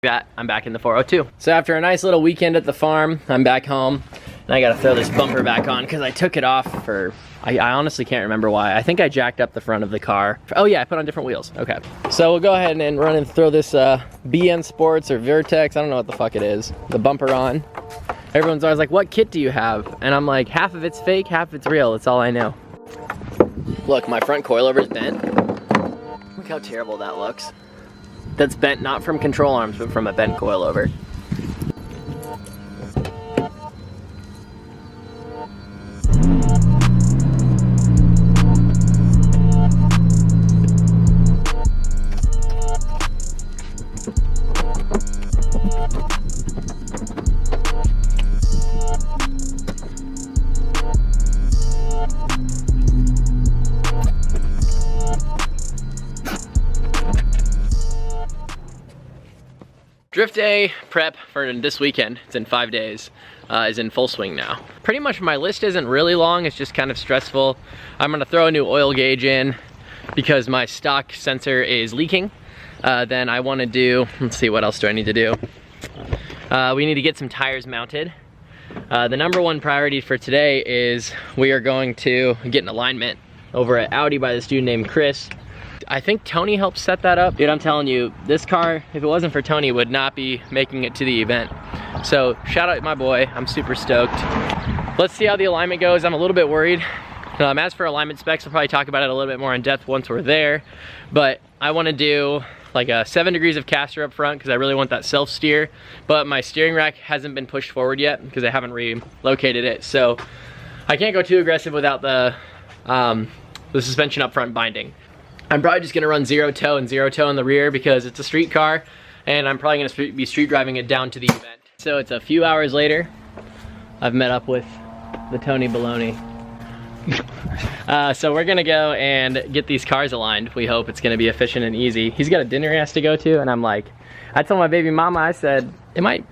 that, I'm back in the 402. So after a nice little weekend at the farm, I'm back home and I gotta throw this bumper back on because I took it off for, I honestly can't remember why. I think I jacked up the front of the car. Oh yeah, I put on different wheels. Okay. So we'll go ahead and run and throw this BN Sports or Vertex, I don't know what the fuck it is, the bumper on. Everyone's always like, what kit do you have? And I'm like, half of it's fake, half of it's real. That's all I know. Look, my front coilover is bent. Look how terrible that looks. That's bent not from control arms, but from a bent coilover. Drift day prep for this weekend, it's in 5 days, is in full swing now. Pretty much my list isn't really long, it's just kind of stressful. I'm gonna throw a new oil gauge in because my stock sensor is leaking. Then I wanna do, let's see, what else do I need to do? We need to get some tires mounted. The number one priority for today is we are going to get an alignment over at Audi by this dude named Chris. I think Tony helped set that up. Dude, I'm telling you, this car, if it wasn't for Tony, would not be making it to the event. So shout out to my boy, I'm super stoked. Let's see how the alignment goes. I'm a little bit worried. As for alignment specs, I'll probably talk about it a little bit more in depth once we're there. But I wanna do like a 7 degrees of caster up front because I really want that self steer. But my steering rack hasn't been pushed forward yet because I haven't relocated it. So I can't go too aggressive without the suspension up front binding. I'm probably just gonna run zero toe and zero toe in the rear because it's a street car and I'm probably gonna be street driving it down to the event. So it's a few hours later. I've met up with the Tony Baloney. So we're gonna go and get these cars aligned. We hope it's gonna be efficient and easy. He's got a dinner he has to go to and I'm like, I told my baby mama, I said, it might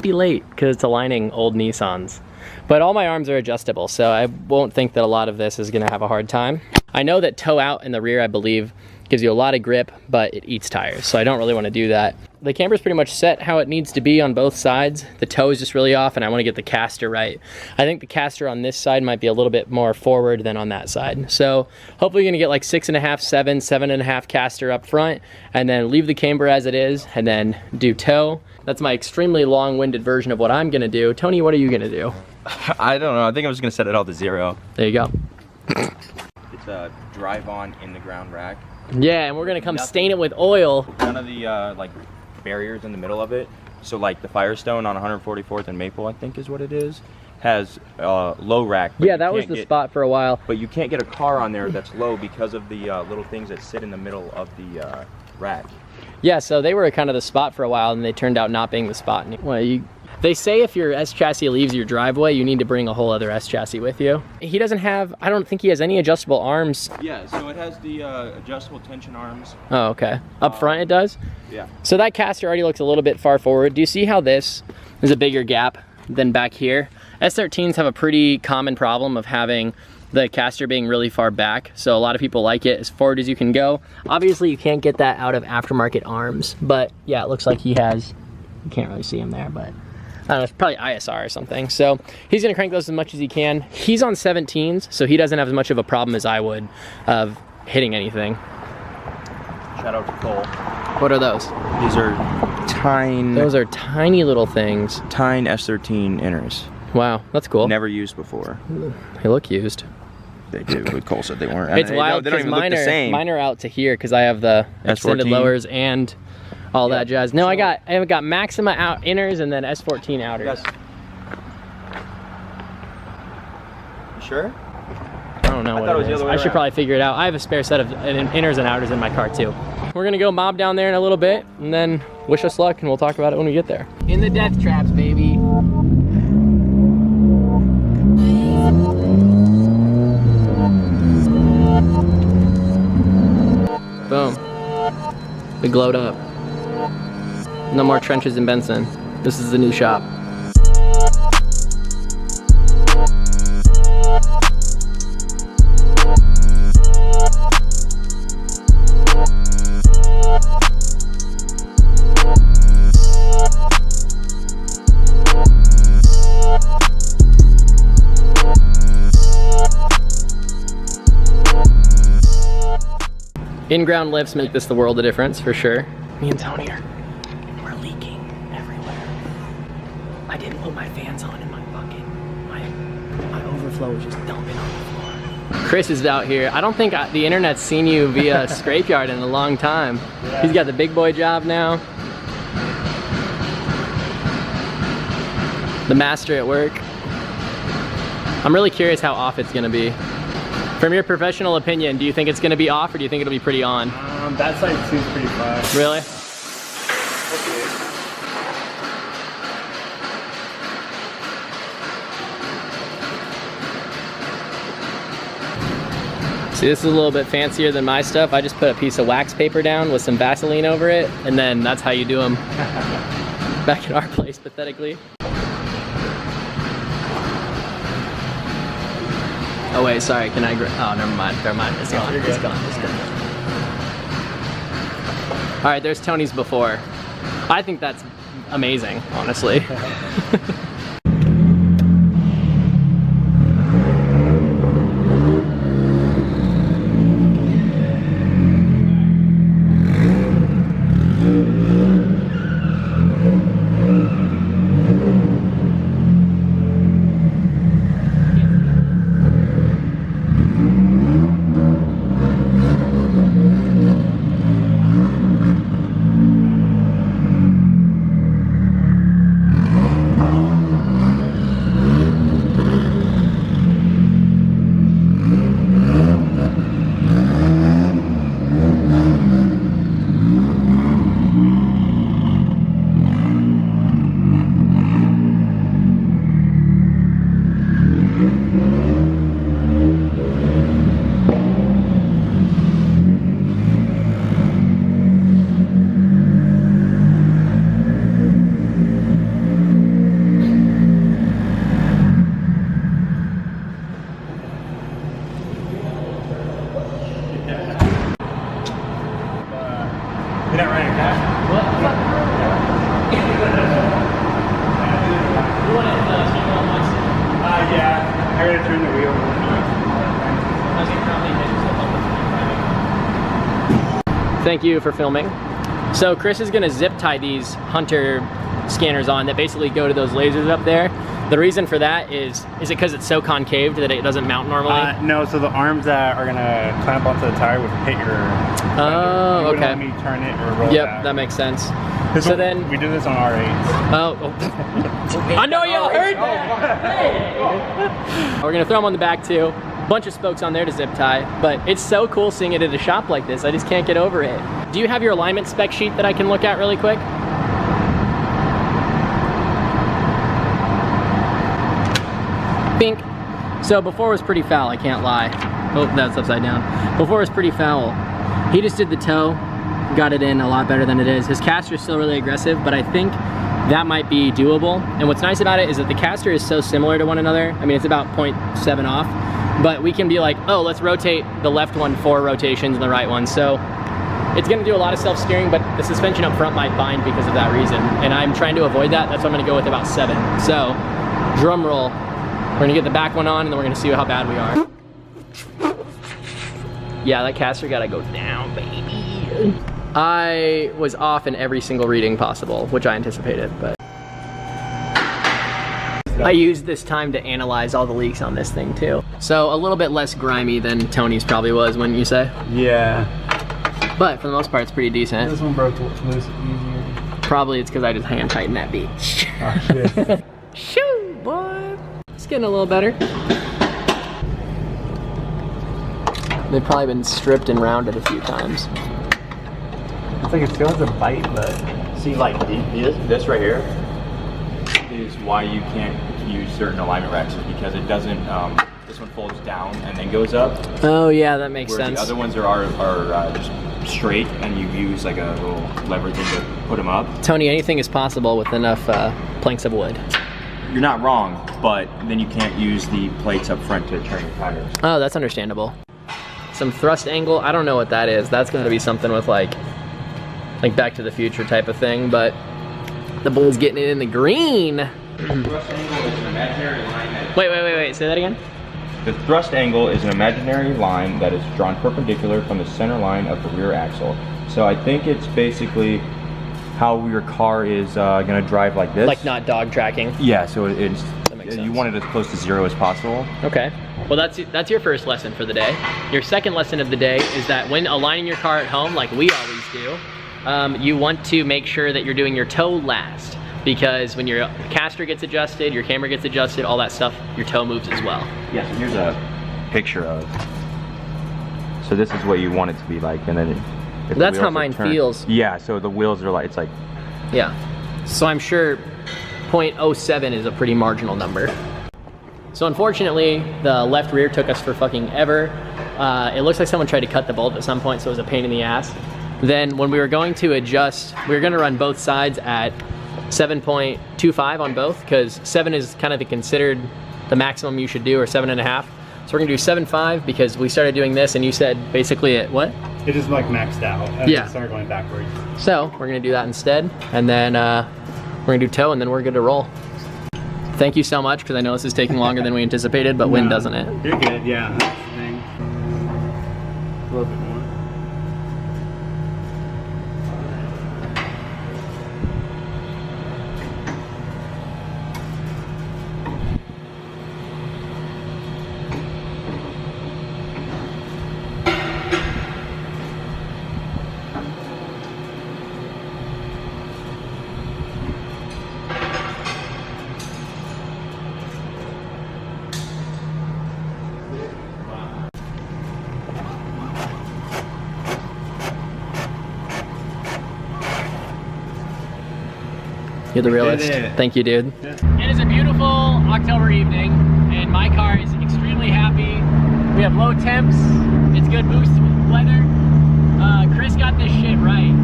be late because it's aligning old Nissans. But all my arms are adjustable, so I won't think that a lot of this is gonna have a hard time. I know that toe out in the rear, I believe, gives you a lot of grip, but it eats tires, so I don't really wanna do that. The camber's pretty much set how it needs to be on both sides. The toe is just really off, and I wanna get the caster right. I think the caster on this side might be a little bit more forward than on that side. So hopefully you're gonna get like 6.5, 7, 7.5 caster up front, and then leave the camber as it is, and then do toe. That's my extremely long-winded version of what I'm gonna do. Tony, what are you gonna do? I don't know, I think I'm just gonna set it all to 0. There you go. It's a drive-on in the ground rack. Yeah, and we're gonna come stain it with oil. None of the like barriers in the middle of it. So like the Firestone on 144th and Maple, I think is what it is, has low rack. Yeah, that was the spot for a while. But you can't get a car on there that's low because of the little things that sit in the middle of the rack. Yeah, so they were kind of the spot for a while, and they turned out not being the spot. Well, they say if your S chassis leaves your driveway, you need to bring a whole other S chassis with you. He doesn't have, I don't think he has any adjustable arms. Yeah, so it has the adjustable tension arms. Oh, okay. Up front it does? Yeah. So that caster already looks a little bit far forward. Do you see how this is a bigger gap than back here? S13s have a pretty common problem of having the caster being really far back, so a lot of people like it as forward as you can go. Obviously you can't get that out of aftermarket arms, but yeah, it looks like he has, you can't really see him there, but I don't know, it's probably ISR or something. So he's gonna crank those as much as he can. He's on 17s, so he doesn't have as much of a problem as I would of hitting anything. Shout out to Cole. What are those? These are tiny. Those are tiny little things. Tiny S13 inners. Wow, that's cool. Never used before. They look used. They do, but Cole said they weren't. It's wild because mine are out to here because I have the extended lowers and all that jazz. No, so I've got Maxima out inners and then S14 outers. Yes. You sure? I don't know what it is. I should probably figure it out. I have a spare set of inners and outers in my car too. We're gonna go mob down there in a little bit and then wish us luck and we'll talk about it when we get there. In the death traps, baby. Boom. We glowed up. No more trenches in Benson. This is the new shop. In-ground lifts make this the world of difference, for sure. Me and Tony we're leaking everywhere. I didn't put my fans on in my bucket. My overflow was just dumping on the floor. Chris is out here. I don't think the internet's seen you via Scrapeyard in a long time. Yeah. He's got the big boy job now. The master at work. I'm really curious how off it's gonna be. From your professional opinion, do you think it's gonna be off or do you think it'll be pretty on? That side seems pretty fast. Really? See, this is a little bit fancier than my stuff. I just put a piece of wax paper down with some Vaseline over it, and then that's how you do them back at our place, pathetically. Oh wait, sorry, can I oh, never mind, it's gone, it's gone. All right, there's Tony's before. I think that's amazing, honestly. You're not running fast. What? You want it yeah. I gotta turn the wheel. Thank you for filming. So Chris is gonna zip tie these Hunter scanners on that basically go to those lasers up there. The reason for that is it because it's so concaved that it doesn't mount normally? No, so the arms that are gonna clamp onto the tire would hit your Oh, you okay. let me turn it or roll Yep, back. that makes sense. So So then, we do this on R8s. oh. I know y'all heard that. Hey. We're gonna throw them on the back too. Bunch of spokes on there to zip tie, but it's so cool seeing it at a shop like this. I just can't get over it. Do you have your alignment spec sheet that I can look at really quick? Bink. So before it was pretty foul, I can't lie. Oh, that's upside down. Before it was pretty foul. He just did the toe, got it in a lot better than it is. His caster is still really aggressive, but I think that might be doable. And what's nice about it is that the caster is so similar to one another. I mean, it's about 0.7 off, but we can be like, oh, let's rotate the left one 4 rotations and the right one. So it's gonna do a lot of self-steering, but the suspension up front might bind because of that reason. And I'm trying to avoid that. That's why I'm gonna go with about 7. So, drum roll. We're gonna get the back one on and then we're gonna see how bad we are. Yeah, that caster gotta go down, baby. I was off in every single reading possible, which I anticipated, but. I used this time to analyze all the leaks on this thing too. So a little bit less grimy than Tony's probably was, wouldn't you say? Yeah. But for the most part, it's pretty decent. This one broke loose easier. Probably it's because I just hand tightened that bitch. Oh, shit. Shoot, boy. It's getting a little better. They've probably been stripped and rounded a few times. It's like it still has a bite, but See, like this right here is why you can't use certain alignment racks, is because it doesn't. This one folds down and then goes up. Oh yeah, that makes Whereas sense. the other ones are just straight, and you use like a little lever thing to put them up. Tony, anything is possible with enough planks of wood. You're not wrong, but then you can't use the plates up front to turn your tires. Oh, that's understandable. Some thrust angle, I don't know what that is. That's gonna be something with like Back to the Future type of thing, but the bull's getting it in the green. Thrust angle is an imaginary line that Wait, say that again? The thrust angle is an imaginary line that is drawn perpendicular from the center line of the rear axle. So I think it's basically how your car is gonna drive like this. Like not dog tracking. Yeah, so it's, That makes sense. you want it as close to 0 as possible. Okay. Well, that's your first lesson for the day. Your second lesson of the day is that when aligning your car at home, like we always do, you want to make sure that you're doing your toe last. Because when your caster gets adjusted, your camera gets adjusted, all that stuff, your toe moves as well. Yeah, so here's a picture of. So this is what you want it to be like, and then if the That's how wheels are mine turned- feels. Yeah, so the wheels are like, it's like. Yeah. So I'm sure 0.07 is a pretty marginal number. So unfortunately, the left rear took us for fucking ever. It looks like someone tried to cut the bolt at some point, so it was a pain in the ass. Then when we were going to adjust, we were gonna run both sides at 7.25 on both, because 7 is kind of considered the maximum you should do, or 7.5. So we're gonna do 7.5 because we started doing this and you said basically at what? It is like maxed out. And Yeah. it started going backwards. So we're gonna do that instead, and then we're gonna do toe, and then we're good to roll. Thank you so much, because I know this is taking longer than we anticipated, but when doesn't it? You're good, yeah. That's the thing. A little bit more. You're the realist. did it. Thank you, dude. Yeah. It is a beautiful October evening, and my car is extremely happy. We have low temps. It's good boost weather. Chris got this shit right.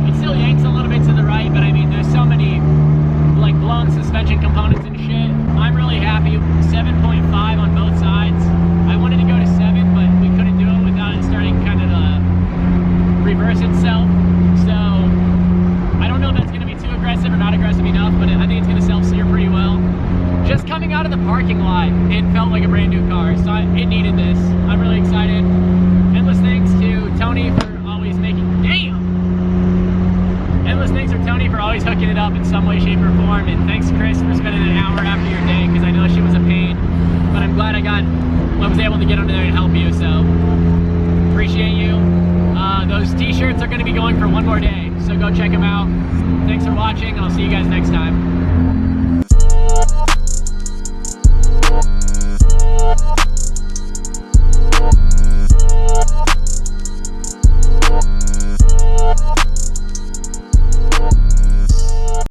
It still yanks a little bit to the right, but I mean, there's so many like blown suspension components and shit. I'm really happy. 7.5 on both sides. I wanted to go to 7, but we couldn't do it without it starting kind of to reverse itself. So I don't know if that's going to be too aggressive or not aggressive enough, but I think it's going to self-steer pretty well. Just coming out of the parking lot, it felt like a brand new car, so it needed this. I'm really excited. Endless thanks to Tony for always making, Endless thanks to Tony for always hooking it up in some way, shape, or form, and thanks Chris for spending an hour after your day, because I know she was a pain, but I'm glad I was able to get under there and help you, so appreciate you. Those t-shirts are going to be going for one more day, so go check them out. Thanks for watching, and I'll see you guys next time.